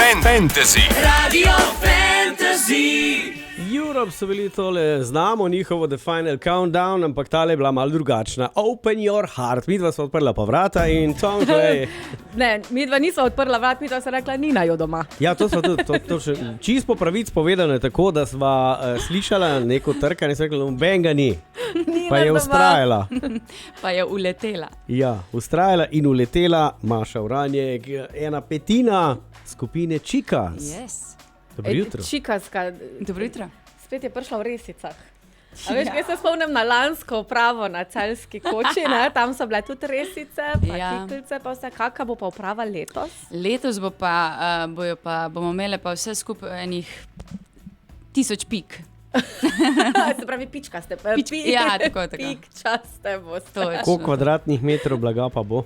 Fantasy. Radio Fantasy. Europe so bili tole, znamo njihovo The Final Countdown, ampak tale je bila malo drugačna. Open your heart. Midva sva odprla pa vrata in Tom, glej. Ne, midva nisva odprla vrat, midva se rekla, Nina jo doma. Ja, to sva tudi, čisto po pravic povedano je tako, da sva slišala neko trkanje in sva rekla, noben ga ni. Pa je ustrajala. Pa je uletela. Ja, ustrajala in uletela Maša Vranjek, 1/5 skupine Chicas. Yes. Dobro jutro. Čikaska. Dobro jutro. Spet je prišla v resicah. A veš, kaj se spomnim na lansko upravo na Celjski koči, ne? Tam so bile tudi resice, pa kiklice, pa vse. Kakva bo pa uprava letos? Letos bomo imeli pa vse skupaj enih 1000 pik. Se pravi, pičkaste. Ja, tako. Pikčaste boste. Koliko kvadratnih metrov blaga pa bo?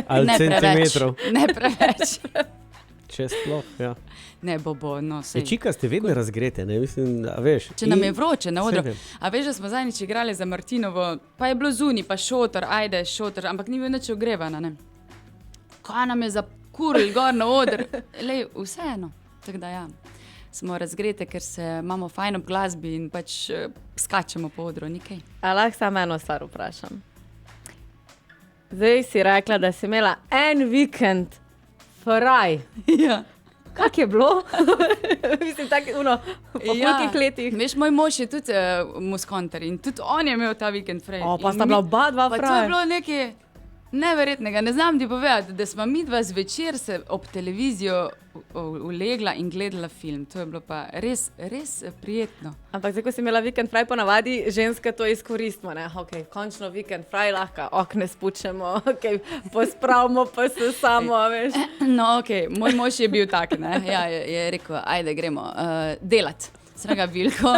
Ali centimetrov? Ne preveč. Če sploh, ja. Ne bo, no sej. Čika ste vedno razgrete, ne? Mislim, a veš. Če nam je vroče na odru. A veš, da smo zadnjič igrali za Martinovo, pa je bilo zunaj, pa šotor, ajde šotor, ampak ni bil nič ogrevana, ne. Kaj nam je zakuril gor na odr? Lej, vseeno. Tako da ja, smo razgrete, ker se imamo fajn ob glasbi in pač skačemo po odru, nikaj. A lahko samo eno stvar vprašam. Zdaj si rekla, da si imela en vikend fraj. Ja. Kak je bilo? Mislim, tako po kolikih letih. Veš, moj mož je tudi muskonter in tudi on je imel ta vikend fraj. Pa sta bila oba dva fraj. Pa to je bilo nekaj neverjetnega. Ne znam ti povedati, da smo midva zvečer se ob televizijo ulegla in gledala film. To je bilo pa res, res prijetno. Ampak zdaj, ko si imela vikend fraj, ponavadi ženske to izkoristimo, ne? Ok, končno vikend fraj, lahko okne spučemo, ok, pospravimo pa se samo, veš. No, ok, moj mož je bil tak, ne? Ja, je rekel, ajde, gremo delat. Sraga Vilko.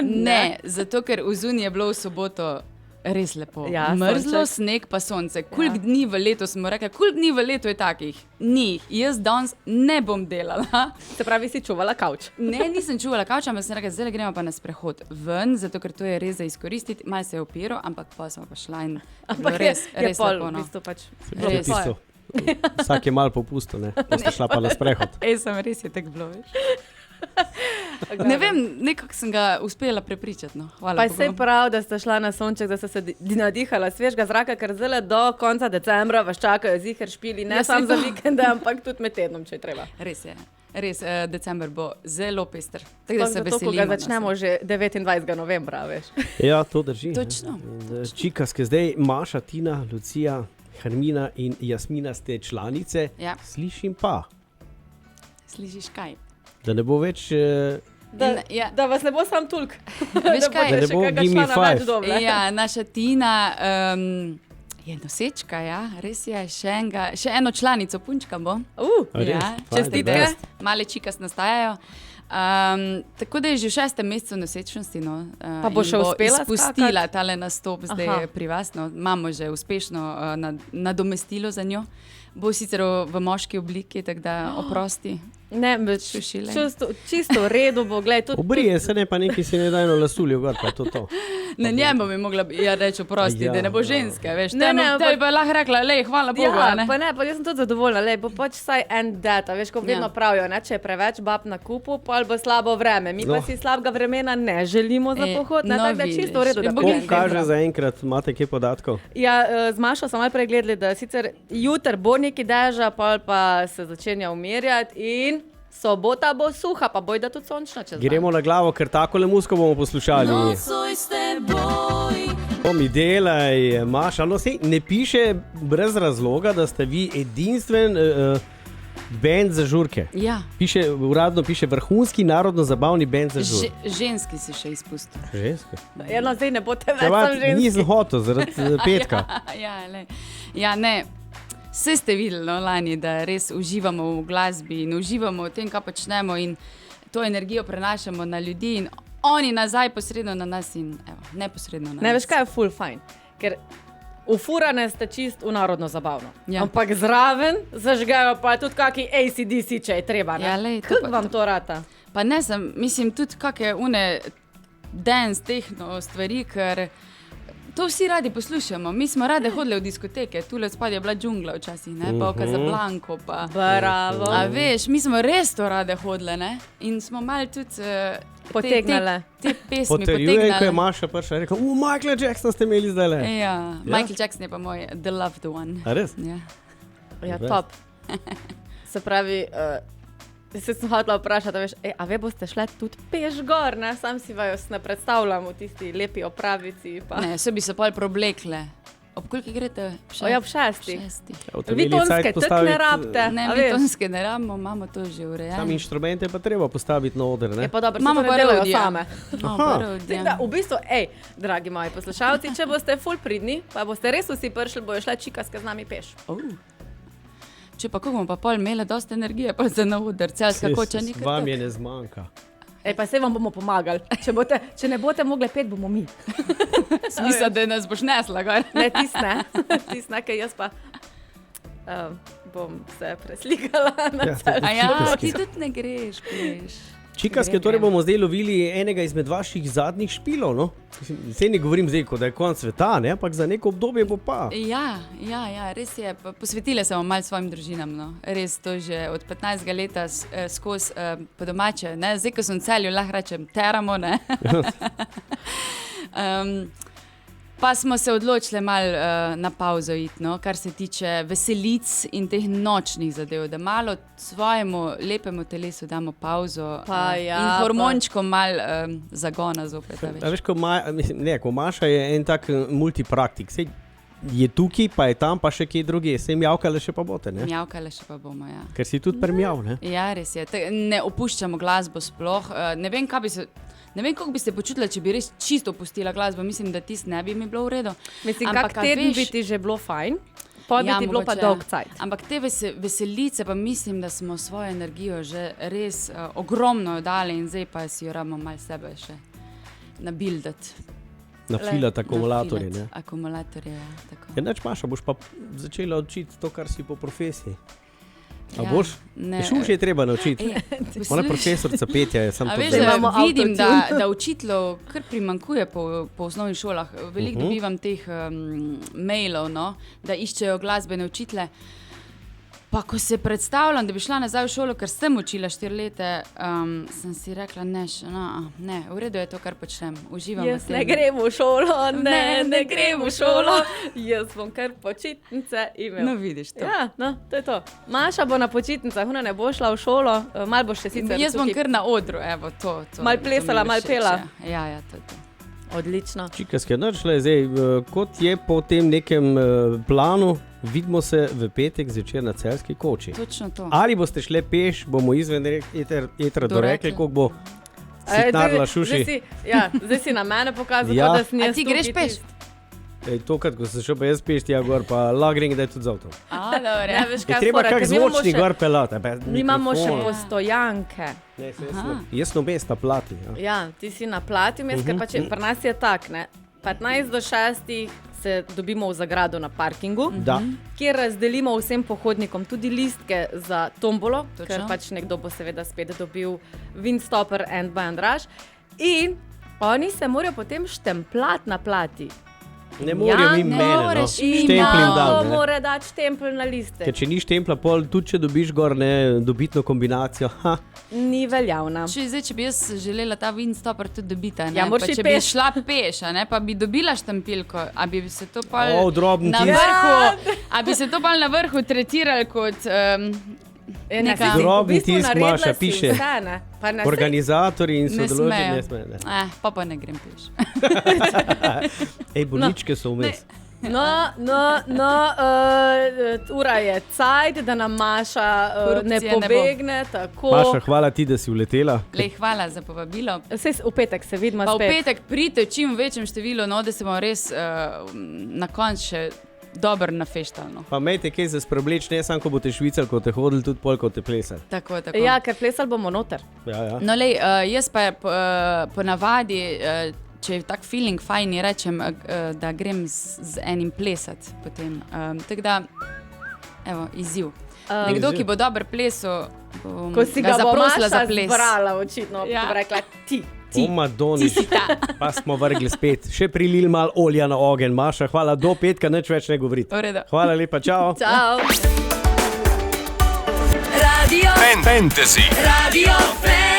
Ne, zato ker v zunji je bilo v soboto res lepo. Ja, mrzlo, sneg pa sonce. Koliko dni v letu smo rekli, koliko dni v letu je takih? Ni. Jaz danes ne bom delala. Se pravi, si čuvala kavč? Ne, nisem čuvala kavča, ampak sem rekla, zdaj gremo pa na sprehod ven, zato ker to je res za izkoristiti. Malo se je opiral, ampak pa smo pa šla in res pol, lepo. V bistvu pač. Res. Vsak je malo popustil, ne? Pa sta šla pa na sprehod. Res je tako bilo, veš. Ne vem, nekako sem ga uspela prepričati. No. Pa je vse prav, da ste šla na sonček, da ste se nadihala svežega zraka, ker zdaj do konca decembra vas čakajo ziher špili, ne samo za vikende, ampak tudi med tednom, če je treba. Res je. Res, december bo zelo pester. Tako da se zato, veselimo. Ko ga začnemo že 29. novembra, veš. Ja, to drži. Točno. Čikaske zdaj, Maša, Tina, Lucija, Hermina in Jasmina ste članice. Ja. Slišim pa. Slišiš kaj? Da ne bo več... Da vas ne bo sam tulk. Veš kaj? Da ne bo Gimme 5. Ja, naša Tina je nosečka, ja, res je, še eno članico, punčka bo. Ja, čestitke, male čikas nastajajo. Tako da je že v 6. mesecu nosečnosti. No, pa bo še uspela spustila tale nastop zdaj pri vas. No, imamo že uspešno nadomestilo za njo. Bo sicer v moški obliki, tako da oprosti. Ne, čisto v redu bo, gledaj. Obrije se ne, pa neki si ne dajno lasuljo gor, pa to. Na njemu bi mogla reči oprosti, da ne bo ženska, veš. Ne, tebi pa lahko rekla, lej, hvala Bogu, ne? Pa ne, pa jaz sem tudi zadovoljna, lej, bo pač vsaj en data, veš, ko vedno pravijo, ne, če je preveč bab na kupu, pa bo slabo vreme. Mi pa si slabega vremena ne želimo za pohod, ne, tako da čisto v redu. Kako kaže zaenkrat, imate kaj podatkov? Ja, z Mašo smo malo pregledali, da sicer jutr bo neki deža, pa se začenja umirjati in sobota bo suha, pa bojda tudi sončna čez dan. Gremo na glavo, ker takole muziko bomo poslušali. Nocoj s teboj. Mi delaj, Maša, no sej ne piše brez razloga, da ste vi edinstven band za žurke. Ja. Uradno piše vrhunski narodno-zabavni band za žurke. Ženski si še izpustil. Ženski? No, zdaj ne bote več sam ženski. Nisem hotel, zaradi petka. Ja, ne. Vse ste videli, no, lani, da res uživamo v glasbi in uživamo v tem, kaj počnemo in to energijo prenašamo na ljudi in oni nazaj posredno na nas in neposredno na nas. Ne, veš kaj je full fajn, ker ufurane ste čist v narodno zabavno. Ja. Ampak zraven zažgajo pa tudi kaki AC/DC, če je treba. Ne? Ja, lej, kako vam to rata? Pa ne sem, mislim tudi kakšne dance, techno stvari, ker To vsi radi poslušamo. Mi smo radi hodili v diskoteke, tule spodaj je bila džungla včasih, ne? Pa v Casablanco, pa... Bravo. A veš, mi smo res to radi hodili, ne? In smo malo tudi Potegnile. te pesmi Potrjujem, ko je potegnali. Maša prišla in rekla, Michael Jackson ste imeli zdaj le. Ja, Michael Jackson je pa moj The Loved One. A res? Ja. Ja, top. Se pravi, se sem hotela vprašati, veš, a ve boste šle tudi peš gor, ne? Sam si vaju ne predstavljam v tisti lepi opravici. Pa. Ne, vse bi se pol problekle. Ob koliko grete? Ob 6. Vi tonske tudi ne rabite. Ne, a mi veš. tonske ne rabimo, imamo to že urejeno. Sam inštrumente pa treba postaviti na oder, ne? Je pa dobro, Imamo se to pa ne delajo rodija. same. Imamo pa rodija. Da, v bistvu, dragi moji poslušalci, če boste ful pridni, pa boste res vsi prišli, bojo šle čikaske z nami peš. Če pa kako bomo pa pol imeli dosti energije, pa za na oder, celska koča nikaj. Vam je ne zmanjka. Pa se vam bomo pomagali. Če ne boste mogli pet, bomo mi. Smisla, da nas boš nesla gor. Ne, tisne, ker jaz pa bom se preslikala na Ja, cel. A ja, Čikaski. ti tudi ne greš, greš. Čikaske, torej bomo zdaj lovili enega izmed vaših zadnjih špilov, no? Sej ne govorim zdaj, kot da je konc sveta, ne? Ampak za neko obdobje bo pa. Ja, res je. Posvetile se bomo malo svojim družinam, no. Res to že od 15 leta skozi po domače, ne. Zdaj, ko sem v Celju, lahko rečem, teramo, ne. Pa smo se odločili malo na pauzo iti, no, kar se tiče veselic in teh nočnih zadev, da malo svojemu lepemu telesu damo pauzo Pa ja, in hormončkom malo zagona zopet. A veš, ko Maša je en tak multipraktik, sej je tukaj, pa je tam, pa še kje druge, sej mjavkale še pa bote, ne? Mjavkale še pa bomo, ja. Ker si tudi premjav, ne? Ja, res je. Ne opuščamo glasbo sploh. Ne vem, kako bi se počutila, če bi res čisto opustila glasbo. Mislim, da tisto ne bi mi bilo v redu. Mislim, Ampak, kak a teden veš- bi ti že bilo fajn, pa bi ti bilo pa mogoče, dolg cajt. Ampak te veselice, pa mislim, da smo svojo energijo že res ogromno dali in zdaj pa si jo rabimo malo sebe še nabildati. Nafilati akumulatorje, ne? Akumulatorje, ja, tako. Enač, Maša, boš pa začela učiti to, kar si po profesiji. A Ja, boš? ne. Šuš je treba naučiti. Ona Poslušaj. profesorca petja je, sam A to veš, zdaj. Imamo da vidim, avtotune. da učiteljev kar primanjkuje po osnovnih šolah. Veliko dobivam teh mailov, no, da iščejo glasbene učitelje. Pa ko se predstavljam, da bi šla nazaj v šolo, ker sem učila 4 leta, sem si rekla, ne, v redu je to, kar počnem. Uživam v Jaz tem. ne grem v šolo, ne grem grem v šolo. Jaz bom kar počitnice imel. No, vidiš to. Ja, no, to je to. Maša bo na počitnicah, ona ne bo šla v šolo, malo bo še sicer. Jaz bom tukaj- kar na odru, evo, to. Malo to mi plesala, je malo všeč, pela. Ja, to je to. Odlično. Čikaske, načle, zdaj, kot je po tem nekem planu, vidimo se v petek zvečer na Celjski koči. Točno to. Ali boste šle peš, bomo izven etra dorekli, Dorekli. koliko bo sitnarla šuši. Zdaj si na mene pokazal, Ja. da sem A jaz ti tukaj greš peš? tisti. Tokrat, ko sem šel pa jaz peš, tja gor, pa lagring, da je tudi z avtom. A, dobro. Ne, veš, Je kaj treba fora, kak ker mi imamo zvočni še- gor pelati. Mi imamo še mikrofon. postojanke. Jaz sem obesta plati. Ja. Ja, ti si na plati, jaz ker pač pri nas je tak, ne. 15 do 6 se dobimo v zagradu na parkingu, Da. kjer razdelimo vsem pohodnikom tudi listke za tombolo, Točno. ker pač nekdo bo seveda spet dobil Windstopper and Band Rush. In oni se morajo potem štempljati na plati. Ne morejo Ja, mimo ne mene, no. moreš Štemplim mimo. dam, ne. Mora dati štempelj na liste. Ker če ni štempla, pol tudi če dobiš gor ne dobitno kombinacijo. Ha. Ni veljavna. Če bi jaz želela ta Windstopper tudi dobiti, ne, Ja, moraš pa iti če bi peš. šla peš, a ne, pa bi dobila štampilko, a bi se to pol Droben na tisk. vrhu, a bi se to pol na vrhu tretirali kot neka- Drobni tisk, Maša, piše. Organizacija. Organizatorji in ne sodelujoči smejo. ne smejo. Ne. Pa ne grem peš. Ej, bolničke so vmes. Ura je cajt, da nam Maša ne Korupcije ne bo. pobegne. Tako. Maša, hvala ti, da si uletela. Lej, hvala za povabilo. Saj v petek se vidimo Pa v spet. petek pridite v čim večjem številu, no, da se bomo res na koncu še dobro nafeštali. No. Pa imejte kaj za sprobleč, ne samo ko boste švicar, ko te hodili, tudi pol, ko te plesali. Tako. Ja, ker plesali bomo noter. Ja. No, lej, jaz pa ponavadi, če je tak feeling fajn, rečem, da grem z enim plesati potem. Tako da, evo, izziv. Nekdo, Izziv. ki bo dober plesal, bom Ko si ga bo zaprosila Maša za ples. zbrala, očitno, Ja. bo rekla ti. Ti. O, Madonič. Ti si ta. Pa smo vrgli spet. Še prilil mal olja na ogenj. Maša, hvala, do petka, nič več ne govoriti. V redu. Hvala lepa, čau. Čau. Radio Fantasy. Radio Fantasy.